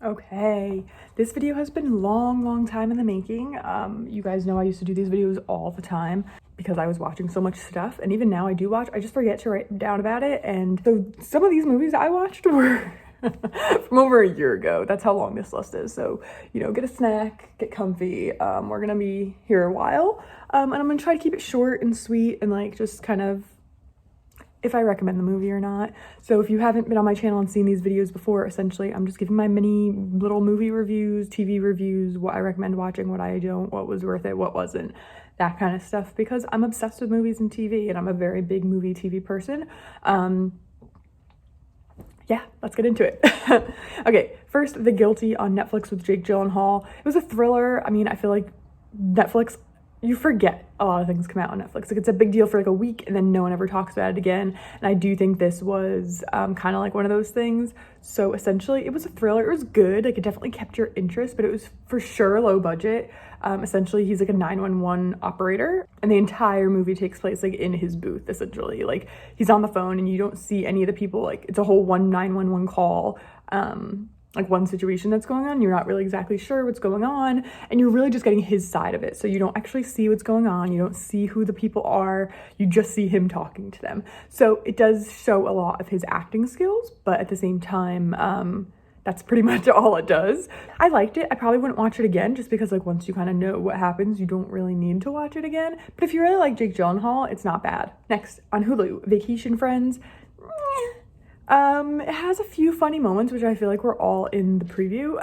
Okay, this video has been long time in the making. You guys know I used to do these videos all the time because I was watching so much stuff, and even now I do watch, I just forget to write down about it. And so some of these movies I watched were from over a year ago. That's how long this list is. So, you know, get a snack, get comfy. We're gonna be here a while, and I'm gonna try to keep it short and sweet and like just kind of if I recommend the movie or not. So if you haven't been on my channel and seen these videos before, essentially I'm just giving my mini little movie reviews, TV reviews, what I recommend watching, what I don't, what was worth it, what wasn't, that kind of stuff, because I'm obsessed with movies and TV and I'm a very big movie TV person. Yeah, let's get into it. Okay, first, The Guilty on Netflix with Jake Gyllenhaal. It was a thriller. I mean, I feel like Netflix, you forget a lot of things come out on Netflix. Like, it's a big deal for like a week and then no one ever talks about it again. And I do think this was kind of like one of those things. So essentially it was a thriller. It was good. Like, it definitely kept your interest, but it was for sure low budget. Essentially he's like a 911 operator and the entire movie takes place like in his booth. Essentially, like, he's on the phone and you don't see any of the people. Like, it's a whole 911 call. Like one situation that's going on, you're not really exactly sure what's going on, and you're really just getting his side of it. So you don't actually see what's going on, you don't see who the people are, you just see him talking to them. So it does show a lot of his acting skills, but at the same time, that's pretty much all it does. I liked it. I probably wouldn't watch it again just because like once you kind of know what happens, you don't really need to watch it again. But if you really like Jake Gyllenhaal, it's not bad. Next, on Hulu, Vacation Friends. It has a few funny moments, which I feel like were all in the preview.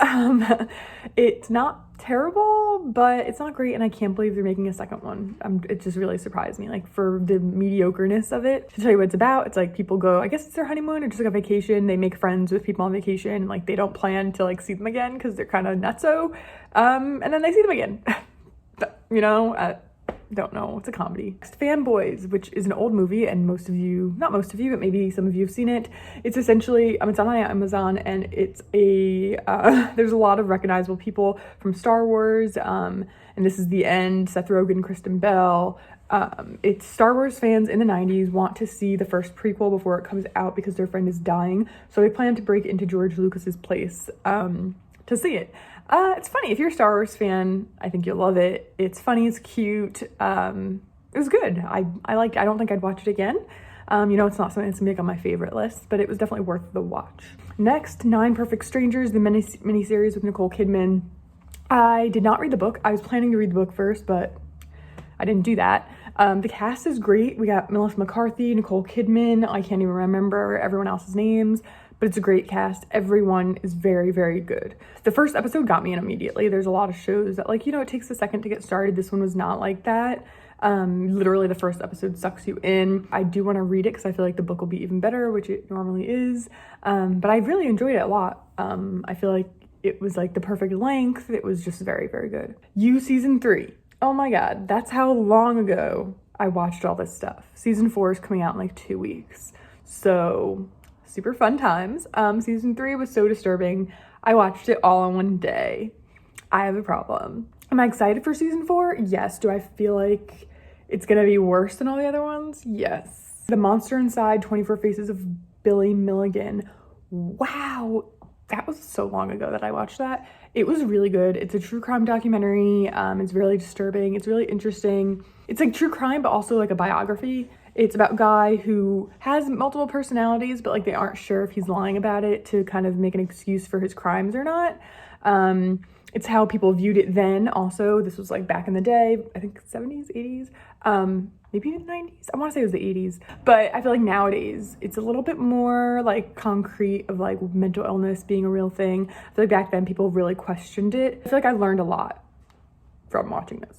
It's not terrible, but it's not great, and I can't believe they're making a second one. It just really surprised me, like, for the mediocreness of it. To tell you what it's about, it's like people go, I guess it's their honeymoon or just like a vacation. They make friends with people on vacation, and like they don't plan to like see them again because they're kind of nutso. And then they see them again. You know, don't know, it's a comedy. Next, Fanboys, which is an old movie, and most of you, not most of you, but maybe some of you have seen it. It's essentially, it's on Amazon, and it's a, there's a lot of recognizable people from Star Wars, and this is the end, Seth Rogen, Kristen Bell. It's Star Wars fans in the 90s want to see the first prequel before it comes out because their friend is dying, so they plan to break into George Lucas's place to see it. It's funny. If you're a Star Wars fan, I think you'll love it. It's funny, it's cute. It was good. I liked it. I don't think I'd watch it again. You know, it's not something that's gonna make on my favorite list, but it was definitely worth the watch. Next, 9 Perfect Strangers, the miniseries with Nicole Kidman. I did not read the book. I was planning to read the book first, but I didn't do that. The cast is great. We got Melissa McCarthy, Nicole Kidman. I can't even remember everyone else's names, but it's a great cast. Everyone is very good. The first episode got me in immediately. There's a lot of shows that, like, you know, it takes a second to get started. This one was not like that. Literally the first episode sucks you in. I do want to read it because I feel like the book will be even better, which it normally is. But I really enjoyed it a lot. I feel like it was like the perfect length. It was just very good. You season 3. Oh my God, that's how long ago I watched all this stuff. Season 4 is coming out in like 2 weeks. So super fun times. Season 3 was so disturbing. I watched it all in one day. I have a problem. Am I excited for season 4? Yes. Do I feel like it's gonna be worse than all the other ones? Yes. The Monster Inside 24 Faces of Billy Milligan. Wow. That was so long ago that I watched that. It was really good. It's a true crime documentary. It's really disturbing. It's really interesting. It's like true crime, but also like a biography. It's about a guy who has multiple personalities, but like they aren't sure if he's lying about it to kind of make an excuse for his crimes or not. It's how people viewed it then. Also, this was like back in the day, I think 70s, 80s, maybe even 90s. I want to say it was the 80s, but I feel like nowadays it's a little bit more like concrete of like mental illness being a real thing. I feel like back then people really questioned it. I feel like I learned a lot from watching this.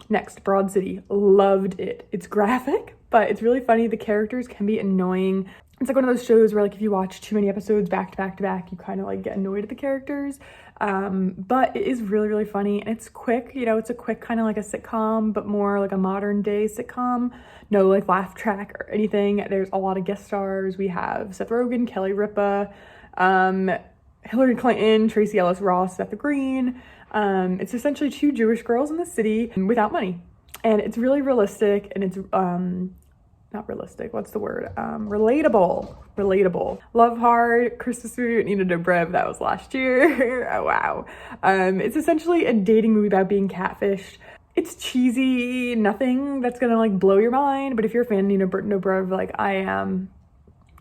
Next, Broad City. Loved it. It's graphic, but it's really funny. The characters can be annoying. It's like one of those shows where like if you watch too many episodes back to back, you kind of like get annoyed at the characters. But it is really funny, and it's quick. You know, it's a quick kind of like a sitcom, but more like a modern day sitcom. No like laugh track or anything. There's a lot of guest stars. We have Seth Rogen, Kelly Ripa, Hillary Clinton, Tracy Ellis Ross, Seth Green. It's essentially 2 Jewish girls in the city without money, and it's really realistic, and it's not realistic, what's the word? Relatable. Love Hard, Krista Stewart, Nina Dobrev, that was last year. Oh, wow. It's essentially a dating movie about being catfished. It's cheesy, nothing that's gonna like blow your mind, but if you're a fan of Nina Dobrev, like I am,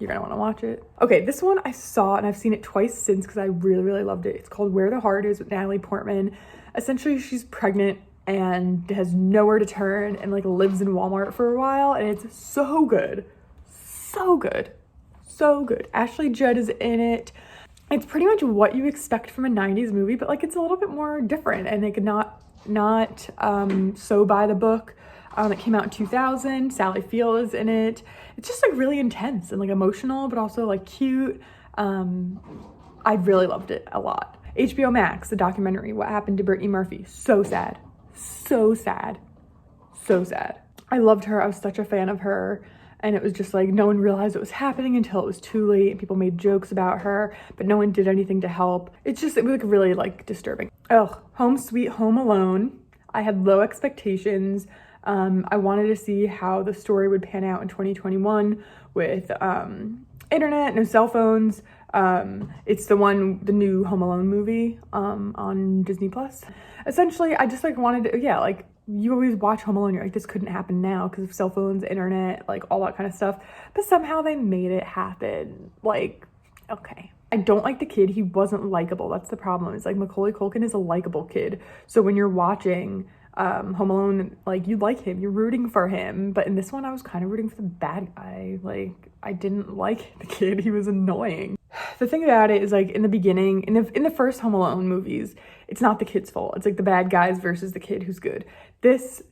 you're gonna wanna watch it. Okay, this one I saw and I've seen it twice since because I really, really loved it. It's called Where the Heart Is with Natalie Portman. Essentially, she's pregnant and has nowhere to turn and like lives in Walmart for a while, and it's so good. Ashley Judd is in it. It's pretty much what you expect from a 90s movie, but like it's a little bit more different and like not so by the book. It came out in 2000. Sally Field is in it. It's just like really intense and like emotional, but also like cute. I really loved it a lot. HBO Max, the documentary, What Happened to Brittany Murphy. So sad. I loved her. I was such a fan of her. And it was just like no one realized it was happening until it was too late. And people made jokes about her, but no one did anything to help. It was like really like disturbing. Home Sweet Home Alone. I had low expectations. I wanted to see how the story would pan out in 2021 with internet, no cell phones. It's the new Home Alone movie on Disney Plus. Essentially, I just like wanted to, like you always watch Home Alone, you're like, this couldn't happen now because of cell phones, internet, like all that kind of stuff. But somehow they made it happen. Like, okay. I don't like the kid. He wasn't likable. That's the problem. It's like Macaulay Culkin is a likable kid. So when you're watching Home Alone, like you like him, you're rooting for him. But in this one, I was kind of rooting for the bad guy. Like I didn't like the kid. He was annoying. The thing about it is like in the beginning, in the first Home Alone movies, it's not the kid's fault. It's like the bad guys versus the kid who's good. This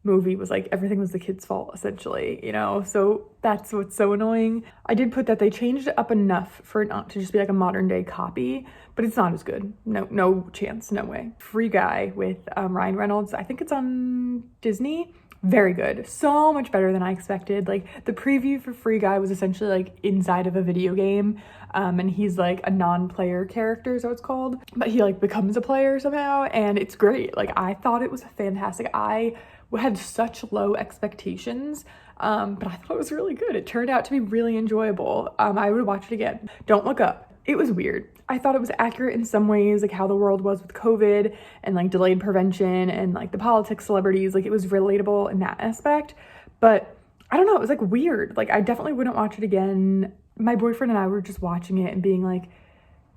movie was like everything was the kid's fault essentially, so that's what's so annoying. I did put that they changed it up enough for it not to just be like a modern day copy, but it's not as good. No chance, no way. Free Guy with Ryan Reynolds. I think it's on Disney. Very good. So much better than I expected. Like the preview for Free Guy was essentially like inside of a video game, and he's like a non-player character is what it's called, but he like becomes a player somehow, and it's great. Like I thought it was fantastic. I had such low expectations, but I thought it was really good. It turned out to be really enjoyable. I would watch it again. Don't Look Up. It was weird. I thought it was accurate in some ways, like how the world was with COVID and like delayed prevention and like the politics celebrities. Like it was relatable in that aspect, but I don't know. It was like weird. Like I definitely wouldn't watch it again. My boyfriend and I were just watching it and being like,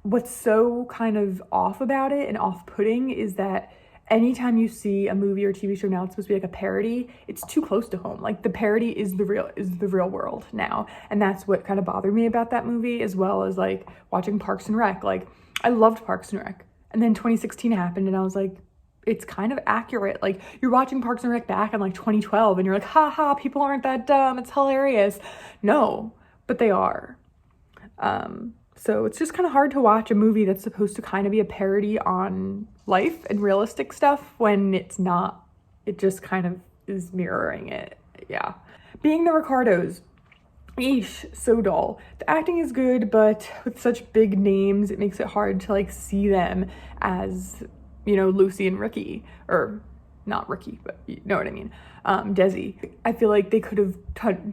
what's so kind of off about it and off-putting is that anytime you see a movie or TV show now it's supposed to be like a parody, it's too close to home. Like the parody is the real world now. And that's what kind of bothered me about that movie, as well as like watching Parks and Rec. Like I loved Parks and Rec. And then 2016 happened and I was like, it's kind of accurate. Like you're watching Parks and Rec back in like 2012 and you're like, haha, people aren't that dumb. It's hilarious. No, but they are. So it's just kind of hard to watch a movie that's supposed to kind of be a parody on life and realistic stuff when it's not. It just kind of is mirroring it. Yeah. Being the Ricardos. Eesh, so dull. The acting is good, but with such big names, it makes it hard to like see them as, Lucy and Ricky, or not Ricky, but you know what I mean. Desi. I feel like they could have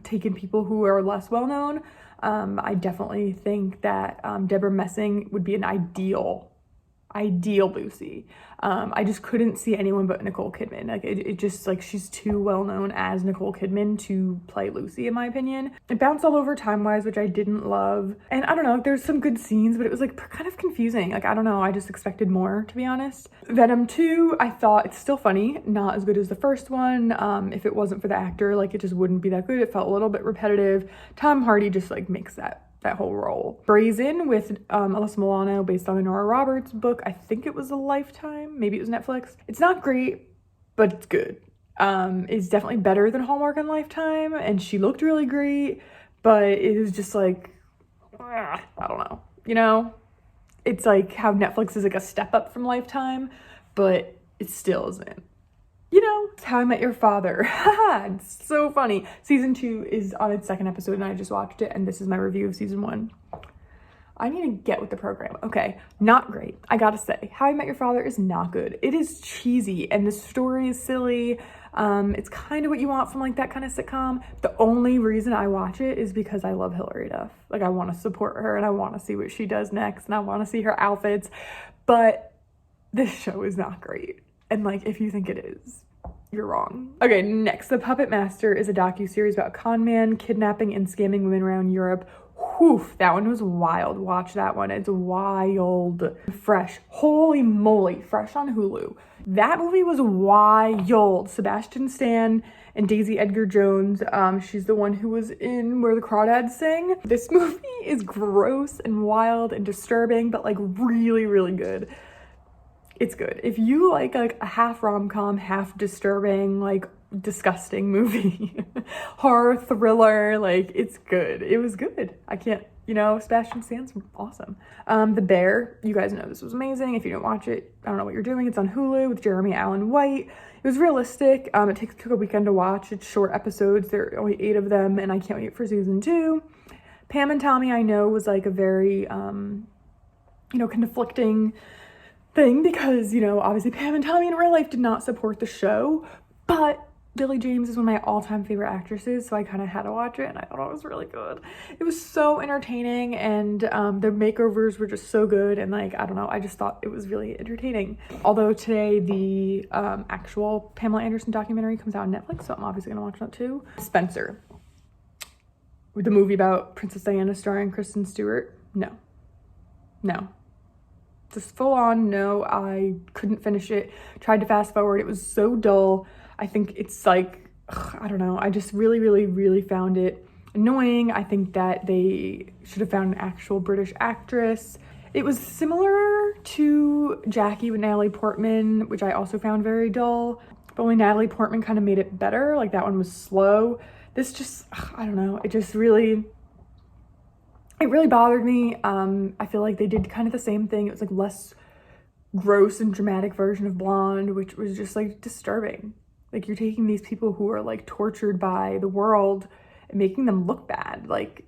taken people who are less well known. I definitely think that Deborah Messing would be an ideal Lucy. I just couldn't see anyone but Nicole Kidman. Like it just like she's too well known as Nicole Kidman to play Lucy, in my opinion. It bounced all over time-wise, which I didn't love. And I don't know, there's some good scenes, but it was like kind of confusing. Like I don't know, I just expected more, to be honest. Venom 2, I thought it's still funny, not as good as the first one. If it wasn't for the actor, like it just wouldn't be that good. It felt a little bit repetitive. Tom Hardy just like makes that whole role. Brazen with Alyssa Milano, based on the Nora Roberts book. I think it was a Lifetime, maybe it was Netflix. It's not great, but it's good. It's definitely better than Hallmark and Lifetime, and she looked really great, but it was just like, I don't know. It's like how Netflix is like a step up from Lifetime, but it still isn't. How I Met Your Father. It's so funny. Season 2 is on its second episode and I just watched it, and this is my review of season 1. I need to get with the program. Okay, not great. I gotta say, How I Met Your Father is not good. It is cheesy and the story is silly. It's kind of what you want from like that kind of sitcom. The only reason I watch it is because I love Hilary Duff. Like, I want to support her and I want to see what she does next and I want to see her outfits. But this show is not great. And like, if you think it is, you're wrong. Okay, next, The Puppet Master is a docuseries about a con man kidnapping and scamming women around Europe. Whew, that one was wild. Watch that one. It's wild. Fresh. Holy moly. Fresh on Hulu. That movie was wild. Sebastian Stan and Daisy Edgar Jones. She's the one who was in Where the Crawdads Sing. This movie is gross and wild and disturbing, but like really, really good. It's good. If you like a half rom-com, half disturbing, like disgusting movie, horror thriller, like it's good. It was good. I can't, Sebastian Stan's awesome. The Bear, you guys know this was amazing. If you didn't watch it, I don't know what you're doing. It's on Hulu with Jeremy Allen White. It was realistic. It took a weekend to watch. It's short episodes. There are only 8 of them, and I can't wait for season 2. Pam and Tommy, I know, was like a very, conflicting thing because, obviously Pam and Tommy in real life did not support the show, but Lily James is one of my all-time favorite actresses, so I kind of had to watch it, and I thought it was really good. It was so entertaining, and their makeovers were just so good, and like, I don't know, I just thought it was really entertaining. Although today the actual Pamela Anderson documentary comes out on Netflix, so I'm obviously gonna watch that too. Spencer, the movie about Princess Diana starring Kristen Stewart. No. Just full on no. I couldn't finish it. Tried to fast forward. It was so dull. I think it's like, I don't know. I just really, really, really found it annoying. I think that they should have found an actual British actress. It was similar to Jackie with Natalie Portman, which I also found very dull. But only Natalie Portman kind of made it better. Like, that one was slow. This just, I don't know. It really bothered me. I feel like they did kind of the same thing. It was like less gross and dramatic version of Blonde, which was just like disturbing. Like, you're taking these people who are like tortured by the world and making them look bad. Like,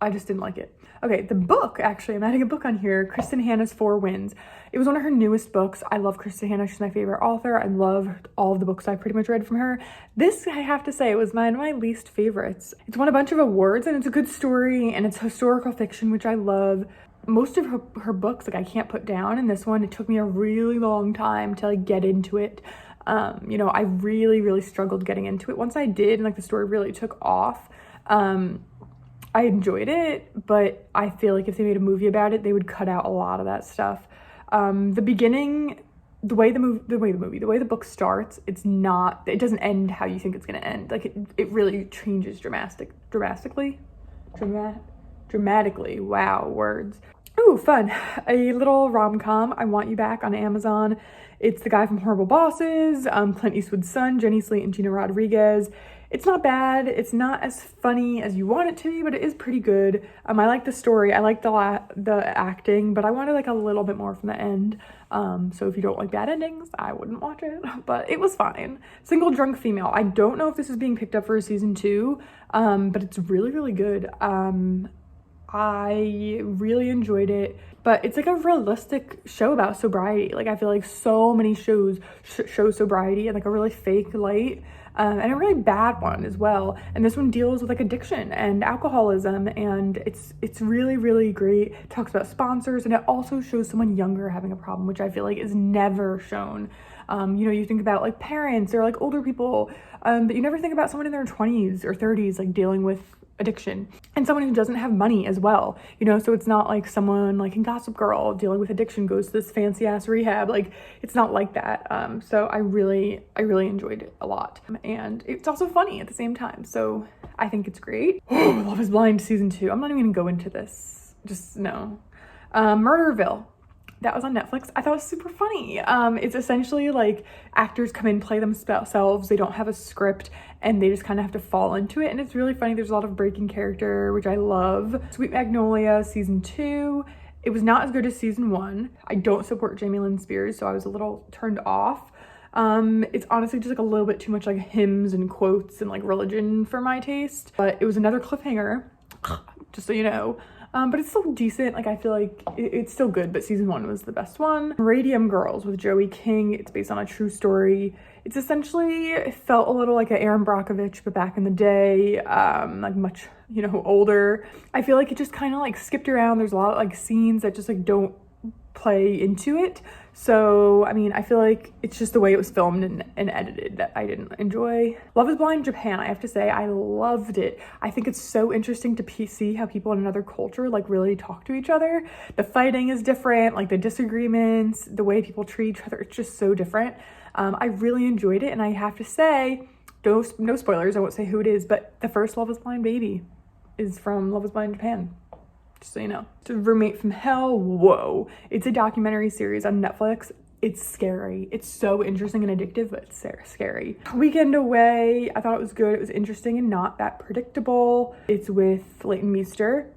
I just didn't like it. Okay, the book, actually, I'm adding a book on here, Kristen Hanna's 4 Winds. It was one of her newest books. I love Kristen Hanna. She's my favorite author. I love all of the books I've pretty much read from her. This, I have to say, was one of my least favorites. It's won a bunch of awards, and it's a good story, and it's historical fiction, which I love. Most of her books, like, I can't put down, and this one, it took me a really long time to like get into it. I really, really struggled getting into it. Once I did, and like the story really took off, I enjoyed it, but I feel like if they made a movie about it, they would cut out a lot of that stuff. The beginning, the way the book starts, it doesn't end how you think it's gonna end. Like, it really changes dramatically. Wow, words. Ooh, fun. A little rom-com, I Want You Back, on Amazon. It's the guy from Horrible Bosses, Clint Eastwood's son, Jenny Slate and Gina Rodriguez. It's not bad. It's not as funny as you want it to be, but it is pretty good. I like the story. I like the acting, but I wanted like a little bit more from the end. So if you don't like bad endings, I wouldn't watch it, but it was fine. Single Drunk Female. I don't know if this is being picked up for a season 2, but it's really, really good. I really enjoyed it, but it's like a realistic show about sobriety. Like, I feel like so many shows show sobriety in like a really fake light, and a really bad one as well. And this one deals with like addiction and alcoholism, and it's really, really great. It talks about sponsors, and it also shows someone younger having a problem, which I feel like is never shown. You think about like parents or like older people, but you never think about someone in their 20s or 30s like dealing with addiction, and someone who doesn't have money as well, so it's not like someone like in Gossip Girl dealing with addiction goes to this fancy ass rehab. Like, it's not like that. So I really enjoyed it a lot, and it's also funny at the same time, so I think it's great. Love is Blind season 2. I'm not even gonna go into this, just no. Murderville, that was on Netflix. I thought it was super funny. It's essentially like actors come in, play themselves. They don't have a script, and they just kind of have to fall into it. And it's really funny. There's a lot of breaking character, which I love. Sweet Magnolia season 2. It was not as good as season 1. I don't support Jamie Lynn Spears, so I was a little turned off. It's honestly just like a little bit too much like hymns and quotes and like religion for my taste. But it was another cliffhanger, just so you know. but it's still decent. Like, I feel like it's still good, but season 1 was the best one. Radium Girls with Joey King. It's based on a true story. It's essentially, it felt a little like an Aaron Brockovich, but back in the day, like much, you know, older. I feel like it just kind of like skipped around. There's a lot of like scenes that just like don't play into it. So, I mean, I feel like it's just the way it was filmed and edited that I didn't enjoy. Love is Blind Japan, I have to say, I loved it. I think it's so interesting to see how people in another culture like really talk to each other. The fighting is different, like the disagreements, the way people treat each other, it's just so different. I really enjoyed it, and I have to say, no spoilers, I won't say who it is, but the first Love is Blind baby is from Love is Blind Japan. Just so you know. The Roommate from Hell, whoa. It's a documentary series on Netflix. It's scary. It's so interesting and addictive, but it's scary. Weekend Away, I thought it was good. It was interesting and not that predictable. It's with Leighton Meester.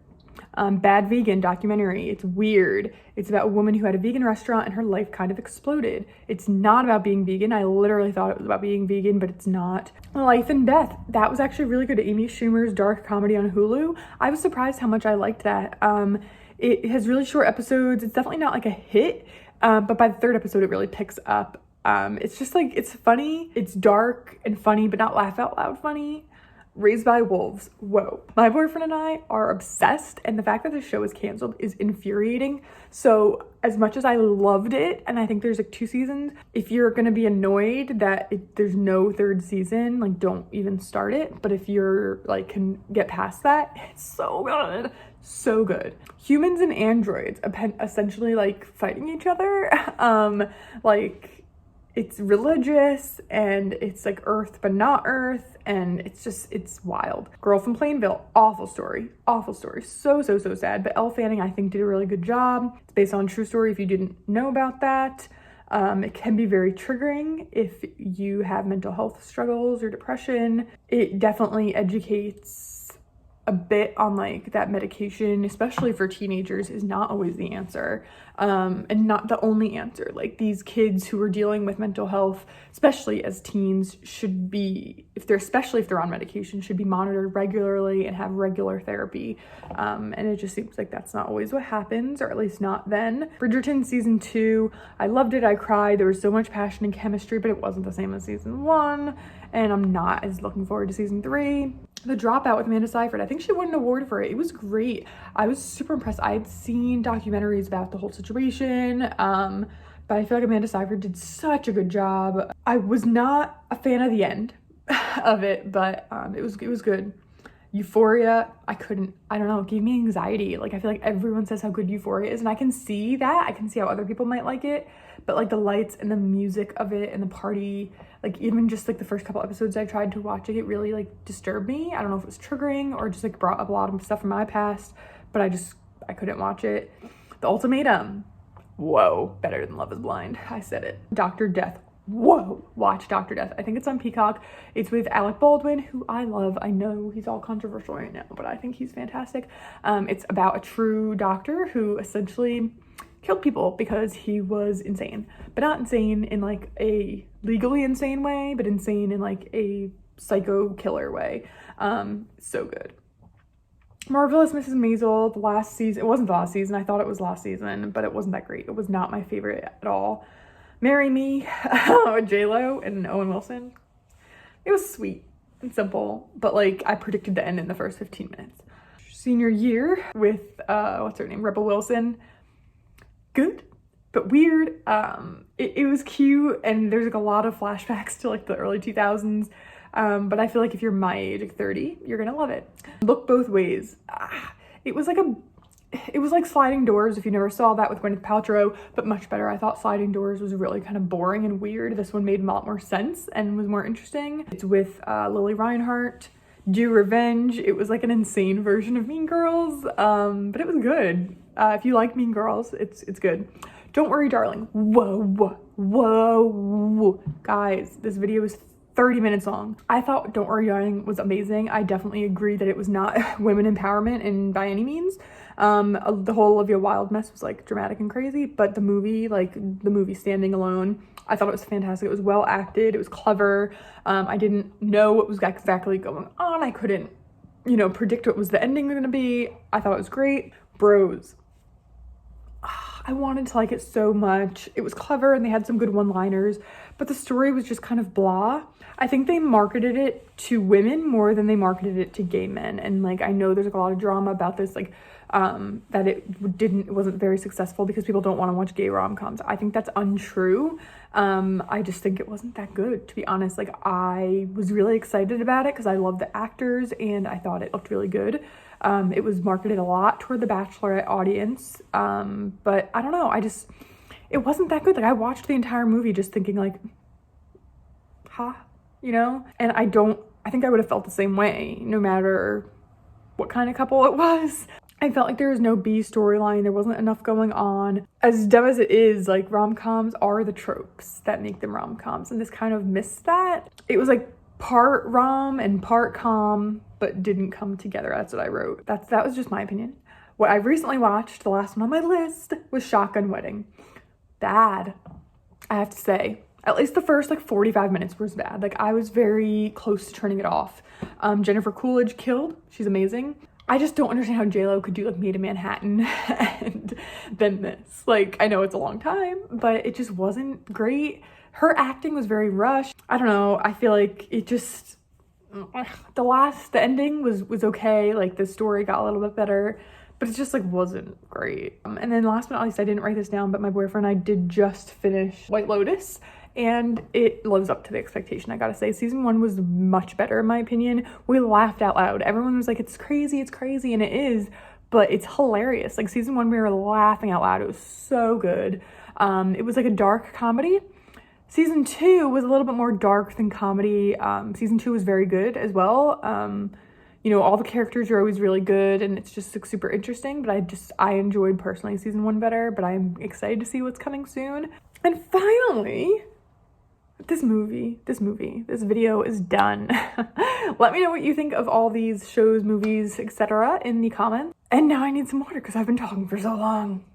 Bad Vegan documentary. It's weird. It's about a woman who had a vegan restaurant and her life kind of exploded. It's not about being vegan. I literally thought it was about being vegan, but it's not. Life and Beth. That was actually really good. Amy Schumer's dark comedy on Hulu. I was surprised how much I liked that. It has really short episodes. It's definitely not like a hit, but by the 3rd episode, it really picks up. It's just like, it's funny. It's dark and funny, but not laugh out loud funny. Raised by Wolves, whoa. My boyfriend and I are obsessed, and the fact that the show is canceled is infuriating. So as much as I loved it, and I think there's like 2 seasons, if you're gonna be annoyed that there's no 3rd season, like don't even start it. But if you're like, can get past that, it's so good. So good. Humans and androids essentially like fighting each other. Like, it's religious and it's like Earth but not Earth, and it's wild. Girl from Plainville, awful story, so sad, but Elle Fanning I think did a really good job. It's based on a true story if you didn't know about that. It can be very triggering if you have mental health struggles or depression. It definitely educates a bit on like that medication, especially for teenagers, is not always the answer, and not the only answer. Like, these kids who are dealing with mental health, especially as teens, should be, especially if they're on medication, should be monitored regularly and have regular therapy. And it just seems like that's not always what happens, or at least not then. Bridgerton season 2, I loved it. I cried. There was so much passion and chemistry, but it wasn't the same as season 1. And I'm not as looking forward to season 3. The Dropout with Amanda Seyfried, I think she won an award for it. It was great. I was super impressed. I had seen documentaries about the whole situation, but I feel like Amanda Seyfried did such a good job. I was not a fan of the end of it, but it was good. Euphoria, I don't know, it gave me anxiety. Like, I feel like everyone says how good Euphoria is, and I can see that. I can see how other people might like it, but like the lights and the music of it and the party, like even just like the first couple episodes I tried to watch, it really like disturbed me. I don't know if it was triggering or just like brought up a lot of stuff from my past, but I couldn't watch it. The Ultimatum, whoa, better than Love is Blind. I said it. Dr. Death, whoa, watch Dr. Death. I think it's on Peacock. It's with Alec Baldwin, who I love. I know he's all controversial right now, but I think he's fantastic. It's about a true doctor who essentially killed people because he was insane, but not insane in like a legally insane way, but insane in like a psycho killer way. So good. Marvelous Mrs. Maisel, the last season. It wasn't the last season. I thought it was last season, but it wasn't that great. It was not my favorite at all. Marry Me, J-Lo and Owen Wilson. It was sweet and simple, but like I predicted the end in the first 15 minutes. Senior Year with, what's her name? Rebel Wilson. Good, but weird. It was cute, and there's like a lot of flashbacks to like the early 2000s. But I feel like if you're my age, like 30, you're gonna love it. Look Both Ways. It was like Sliding Doors, if you never saw that, with Gwyneth Paltrow, but much better. I thought Sliding Doors was really kind of boring and weird. This one made a lot more sense and was more interesting. It's with Lily Reinhart. Do Revenge. It was like an insane version of Mean Girls, but it was good. If you like Mean Girls, it's good. Don't Worry, Darling. Whoa. Guys, this video is 30 minutes long. I thought Don't Worry, Darling was amazing. I definitely agree that it was not women empowerment and by any means. The whole Olivia Wilde mess was like dramatic and crazy, but the movie standing alone, I thought it was fantastic. It was well acted. It was clever. I didn't know what was exactly going on. I couldn't, predict what was the ending going to be. I thought it was great. Bros. I wanted to like it so much. It was clever and they had some good one-liners, but the story was just kind of blah. I think they marketed it to women more than they marketed it to gay men. And like, I know there's like a lot of drama about this, like, that it wasn't very successful because people don't want to watch gay rom-coms. I think that's untrue. I just think it wasn't that good, to be honest. Like, I was really excited about it because I love the actors and I thought it looked really good. It was marketed a lot toward the Bachelorette audience, but I don't know, it wasn't that good. Like, I watched the entire movie just thinking like, you know? And I think I would have felt the same way no matter what kind of couple it was. I felt like there was no B storyline. There wasn't enough going on. As dumb as it is, like, rom-coms are the tropes that make them rom-coms, and this kind of missed that. It was like part rom and part com, but didn't come together. That's what I wrote. That was just my opinion. What I recently watched, the last one on my list, was Shotgun Wedding. Bad, I have to say. At least the first like 45 minutes was bad. Like, I was very close to turning it off. Jennifer Coolidge killed. She's amazing. I just don't understand how J-Lo could do like Maid in Manhattan and then this. Like, I know it's a long time, but it just wasn't great. Her acting was very rushed. I don't know. I feel like it just, the ending was okay. Like, the story got a little bit better, but it just like wasn't great. And then last but not least, I didn't write this down, but my boyfriend and I did just finish White Lotus, and it lives up to the expectation, I gotta say. Season 1 was much better in my opinion. We laughed out loud. Everyone was like, it's crazy, and it is, but it's hilarious. Like, season 1, we were laughing out loud. It was so good. It was like a dark comedy. Season 2 was a little bit more dark than comedy. Season 2 was very good as well. You know, all the characters are always really good, and it's just like super interesting, but I enjoyed personally season 1 better, but I'm excited to see what's coming soon. And finally, this video is done. Let me know what you think of all these shows, movies, etc. in the comments. And now I need some water because I've been talking for so long.